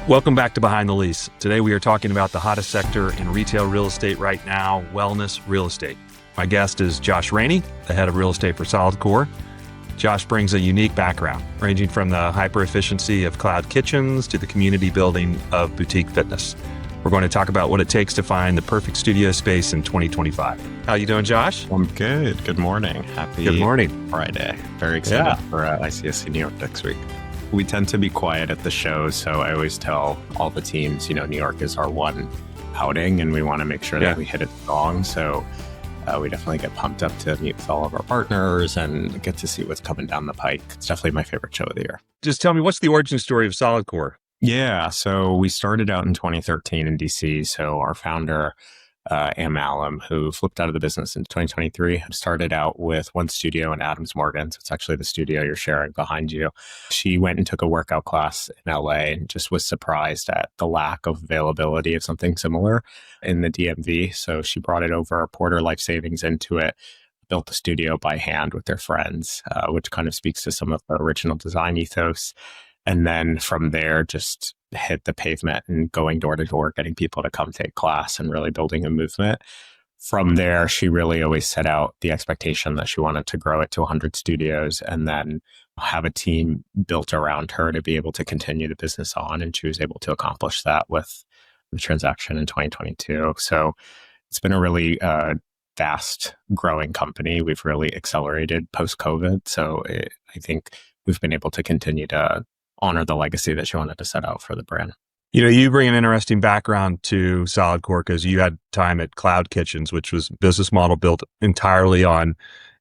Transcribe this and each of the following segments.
Welcome back to Behind the Lease. Today we are talking about the hottest sector in retail real estate right now, wellness real estate. My guest is Josh Rainey, the head of real estate for solidcore. Josh brings a unique background, ranging from the hyper efficiency of CloudKitchens to the community building of boutique fitness. We're going to talk about what it takes to find the perfect studio space in 2025. How you doing, Josh? I'm good. Good morning. Good morning. Friday. Very excited for ICSC New York next week. We tend to be quiet at the show, so I always tell all the teams, New York is our one outing, and we want to make sure that we hit it strong. So we definitely get pumped up to meet with all of our partners and get to see what's coming down the pike. It's definitely my favorite show of the year. Just tell me, what's the origin story of solidcore? Yeah, so we started out in 2013 in DC. So our founder, Am Alum, who flipped out of the business in 2023, started out with one studio in Adams Morgan. So it's actually the studio you're sharing behind you. She went and took a workout class in LA and just was surprised at the lack of availability of something similar in the DMV. So she brought it over, poured her life savings into it, built the studio by hand with their friends, which kind of speaks to some of the original design ethos. And then from there, just hit the pavement and going door to door, getting people to come take class and really building a movement. From there, she really always set out the expectation that she wanted to grow it to 100 studios and then have a team built around her to be able to continue the business on. And she was able to accomplish that with the transaction in 2022. So it's been a really fast growing company. We've really accelerated post-COVID. So I think we've been able to continue to honor the legacy that she wanted to set out for the brand. You bring an interesting background to solidcore because you had time at CloudKitchens, which was a business model built entirely on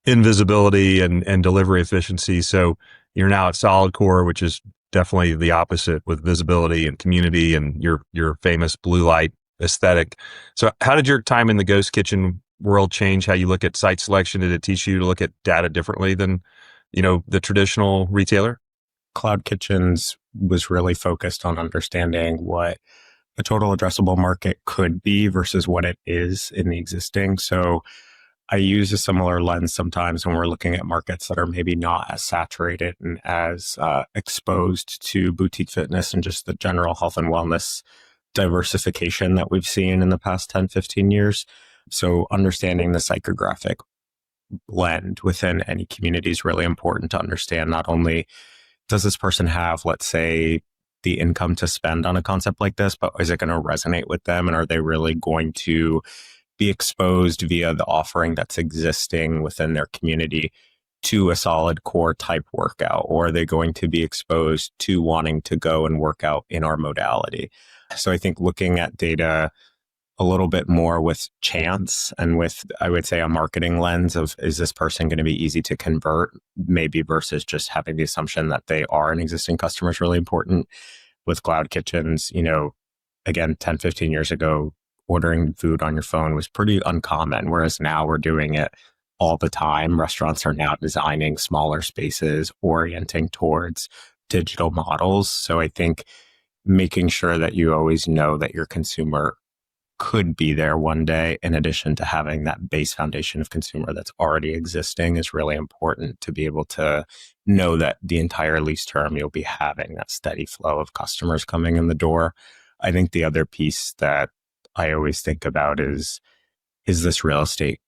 invisibility and delivery efficiency. So you're now at solidcore, which is definitely the opposite with visibility and community and your famous blue light aesthetic. So how did your time in the ghost kitchen world change how you look at site selection? Did it teach you to look at data differently than, the traditional retailer? CloudKitchens was really focused on understanding what the total addressable market could be versus what it is in the existing. So I use a similar lens sometimes when we're looking at markets that are maybe not as saturated and as exposed to boutique fitness and just the general health and wellness diversification that we've seen in the past 10, 15 years. So understanding the psychographic blend within any community is really important to understand. Not only does this person have, let's say, the income to spend on a concept like this, but is it going to resonate with them? And are they really going to be exposed via the offering that's existing within their community to a solidcore type workout? Or are they going to be exposed to wanting to go and work out in our modality? So I think looking at data a little bit more with chance and with, I would say, a marketing lens of, is this person going to be easy to convert, maybe versus just having the assumption that they are an existing customer is really important. With CloudKitchens, again, 10, 15 years ago, ordering food on your phone was pretty uncommon, whereas now we're doing it all the time. Restaurants are now designing smaller spaces, orienting towards digital models. So I think making sure that you always know that your consumer could be there one day, in addition to having that base foundation of consumer that's already existing, is really important to be able to know that the entire lease term you'll be having that steady flow of customers coming in the door. I think the other piece that I always think about is this real estate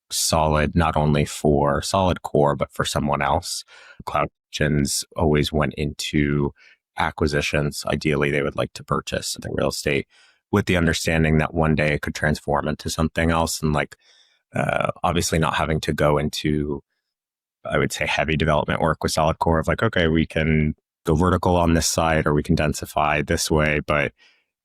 solid, not only for solidcore, but for someone else? CloudKitchens always went into acquisitions. Ideally, they would like to purchase the real estate with the understanding that one day it could transform into something else. And obviously not having to go into, I would say, heavy development work with solidcore of okay, we can go vertical on this side or we can densify this way, but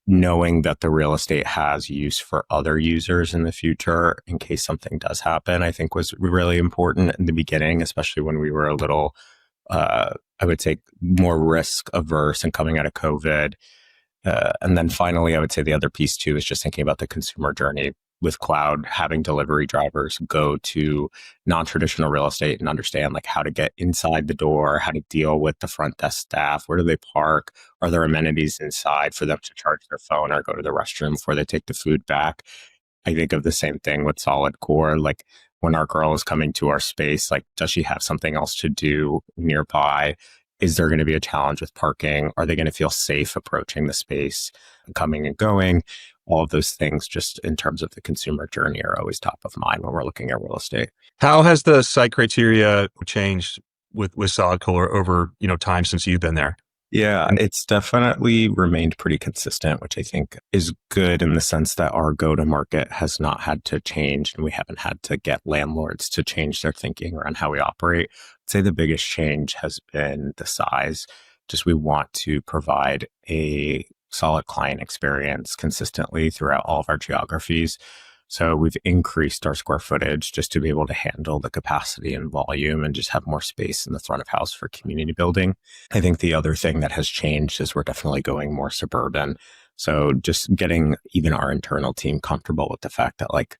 knowing that the real estate has use for other users in the future in case something does happen, I think was really important in the beginning, especially when we were a little, I would say, more risk averse and coming out of COVID. And then finally, I would say the other piece too is just thinking about the consumer journey with cloud, having delivery drivers go to non-traditional real estate and understand how to get inside the door, how to deal with the front desk staff, where do they park, are there amenities inside for them to charge their phone or go to the restroom before they take the food back. I think of the same thing with solidcore. When our girl is coming to our space, does she have something else to do nearby? Is there going to be a challenge with parking? Are they going to feel safe approaching the space, coming and going? All of those things, just in terms of the consumer journey, are always top of mind when we're looking at real estate. How has the site criteria changed with solidcore over, time since you've been there? Yeah, it's definitely remained pretty consistent, which I think is good in the sense that our go to market has not had to change and we haven't had to get landlords to change their thinking around how we operate. I'd say the biggest change has been the size. Just we want to provide a solid client experience consistently throughout all of our geographies. So we've increased our square footage just to be able to handle the capacity and volume and just have more space in the front of house for community building. I think the other thing that has changed is we're definitely going more suburban. So just getting even our internal team comfortable with the fact that like,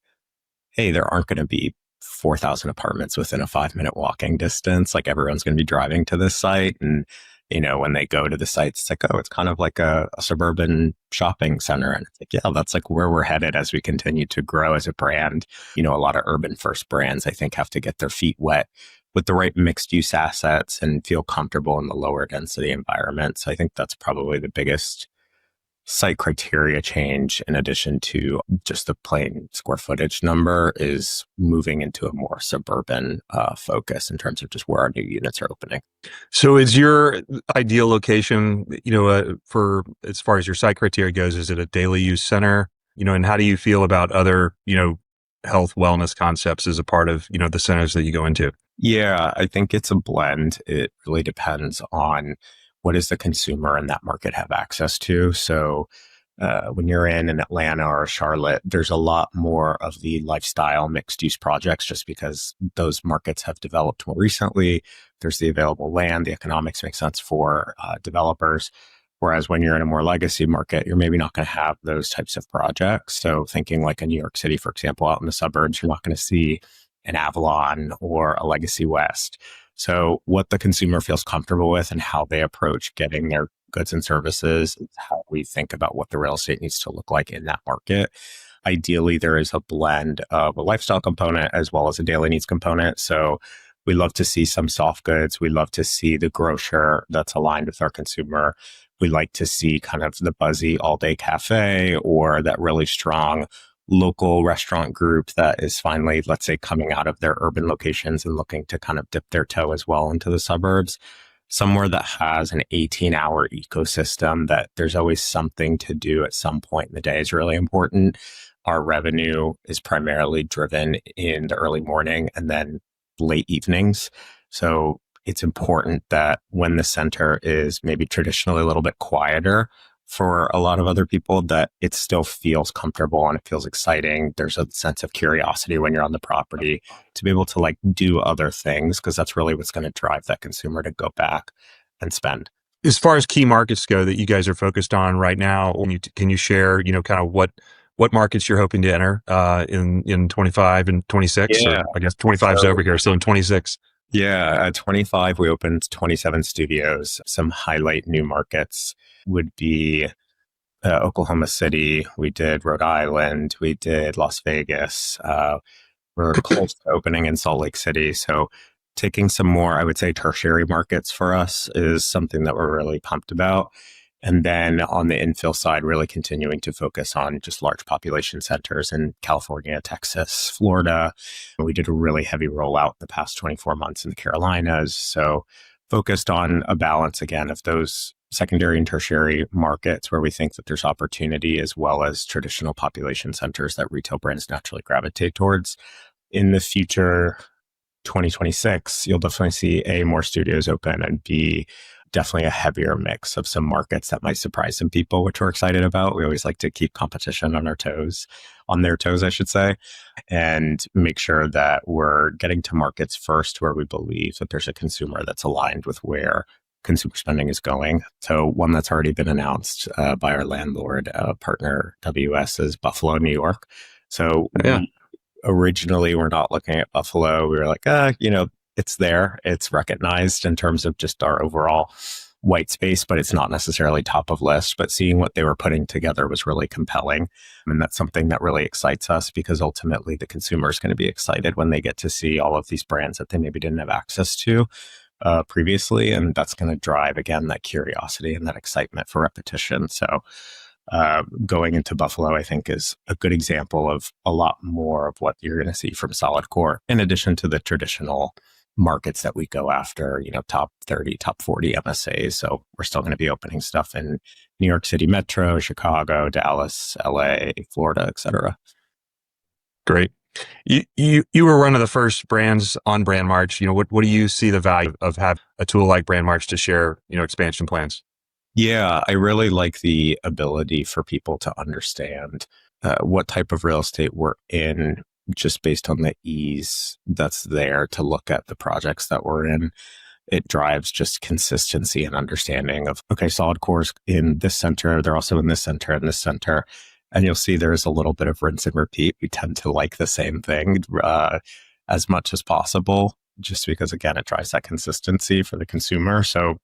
hey, there aren't going to be 4,000 apartments within a 5-minute walking distance. Like everyone's going to be driving to this site. And, when they go to the sites, it's like, oh, it's kind of like a suburban shopping center. And it's like, yeah, that's like where we're headed as we continue to grow as a brand. A lot of urban first brands, I think, have to get their feet wet with the right mixed use assets and feel comfortable in the lower density environment. So I think that's probably the biggest site criteria change, in addition to just the plain square footage number, is moving into a more suburban focus in terms of just where our new units are opening. So is your ideal location, for as far as your site criteria goes, is it a daily use center? And how do you feel about other, health wellness concepts as a part of, the centers that you go into? Yeah, I think it's a blend. It really depends on what does the consumer in that market have access to. So when you're in an Atlanta or Charlotte, there's a lot more of the lifestyle mixed use projects just because those markets have developed more recently. There's the available land, the economics make sense for developers. Whereas when you're in a more legacy market, you're maybe not going to have those types of projects. So thinking like a New York City, for example, out in the suburbs, you're not going to see an Avalon or a Legacy West. So what the consumer feels comfortable with and how they approach getting their goods and services is how we think about what the real estate needs to look like in that market. Ideally, there is a blend of a lifestyle component as well as a daily needs component. So we love to see some soft goods. We love to see the grocer that's aligned with our consumer. We like to see kind of the buzzy all day cafe or that really strong local restaurant group that is finally, let's say, coming out of their urban locations and looking to kind of dip their toe as well into the suburbs. Somewhere that has an 18-hour ecosystem that there's always something to do at some point in the day is really important. Our revenue is primarily driven in the early morning and then late evenings. So it's important that when the center is maybe traditionally a little bit quieter for a lot of other people, that it still feels comfortable and it feels exciting. There's a sense of curiosity when you're on the property to be able to like do other things, because that's really what's going to drive that consumer to go back and spend. As far as key markets go that you guys are focused on right now, can you share, kind of what markets you're hoping to enter in 25 and 26? Yeah. Or I guess 25 is over here, so in 26. Yeah, at 25, we opened 27 studios. Some highlight new markets would be Oklahoma City. We did Rhode Island. We did Las Vegas. We're close to opening in Salt Lake City. So taking some more, I would say, tertiary markets for us is something that we're really pumped about. And then on the infill side, really continuing to focus on just large population centers in California, Texas, Florida. We did a really heavy rollout the past 24 months in the Carolinas. So focused on a balance again of those secondary and tertiary markets where we think that there's opportunity, as well as traditional population centers that retail brands naturally gravitate towards. In the future, 2026, you'll definitely see A, more studios open, and B, definitely a heavier mix of some markets that might surprise some people, which we're excited about. We always like to keep competition on their toes, I should say, and make sure that we're getting to markets first where we believe that there's a consumer that's aligned with where consumer spending is going. So one that's already been announced by our landlord partner, WS, is Buffalo, New York. So originally we're not looking at Buffalo. We were like, it's there. It's recognized in terms of just our overall white space, but it's not necessarily top of list. But seeing what they were putting together was really compelling. And that's something that really excites us, because ultimately the consumer is going to be excited when they get to see all of these brands that they maybe didn't have access to. previously. And that's going to drive, again, that curiosity and that excitement for repetition. So going into Buffalo, I think, is a good example of a lot more of what you're going to see from solidcore, in addition to the traditional markets that we go after, top 30, top 40 MSAs. So we're still going to be opening stuff in New York City Metro, Chicago, Dallas, LA, Florida, et cetera. Great. You were one of the first brands on Brand March. What do you see the value of having a tool like Brand March to share, expansion plans? Yeah, I really like the ability for people to understand what type of real estate we're in, just based on the ease that's there to look at the projects that we're in. It drives just consistency and understanding of, okay, solidcore's in this center, they're also in this center and this center. And you'll see there's a little bit of rinse and repeat. We tend to like the same thing as much as possible, just because, again, it drives that consistency for the consumer. So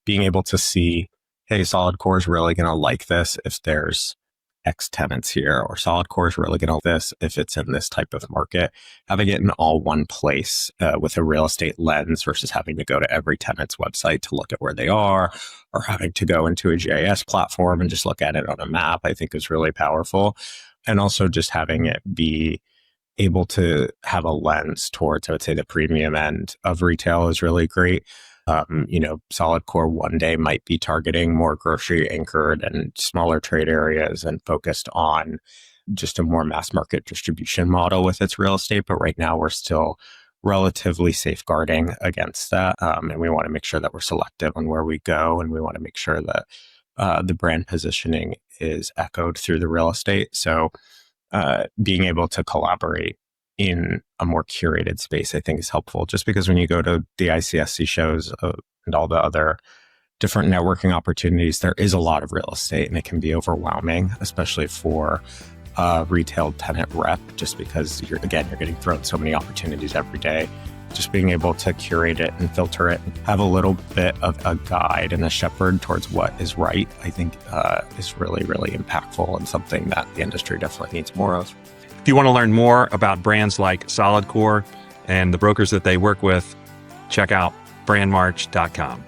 being able to see, hey, solidcore is really going to like this if there's X tenants here, or solidcore is really going to like this if it's in this type of market. Having it in all one place with a real estate lens versus having to go to every tenant's website to look at where they are, or having to go into a GIS platform and just look at it on a map, I think is really powerful. And also just having it be able to have a lens towards, I would say, the premium end of retail is really great. Solidcore one day might be targeting more grocery anchored and smaller trade areas and focused on just a more mass market distribution model with its real estate. But right now we're still relatively safeguarding against that. And we want to make sure that we're selective on where we go. And we want to make sure that the brand positioning is echoed through the real estate. So being able to collaborate in a more curated space, I think, is helpful, just because when you go to the ICSC shows and all the other different networking opportunities, there is a lot of real estate and it can be overwhelming, especially for a retail tenant rep, just because you're getting thrown so many opportunities every day. Just being able to curate it and filter it, have a little bit of a guide and a shepherd towards what is right, I think is really, really impactful, and something that the industry definitely needs more of. If you want to learn more about brands like solidcore and the brokers that they work with, check out brandmarch.com.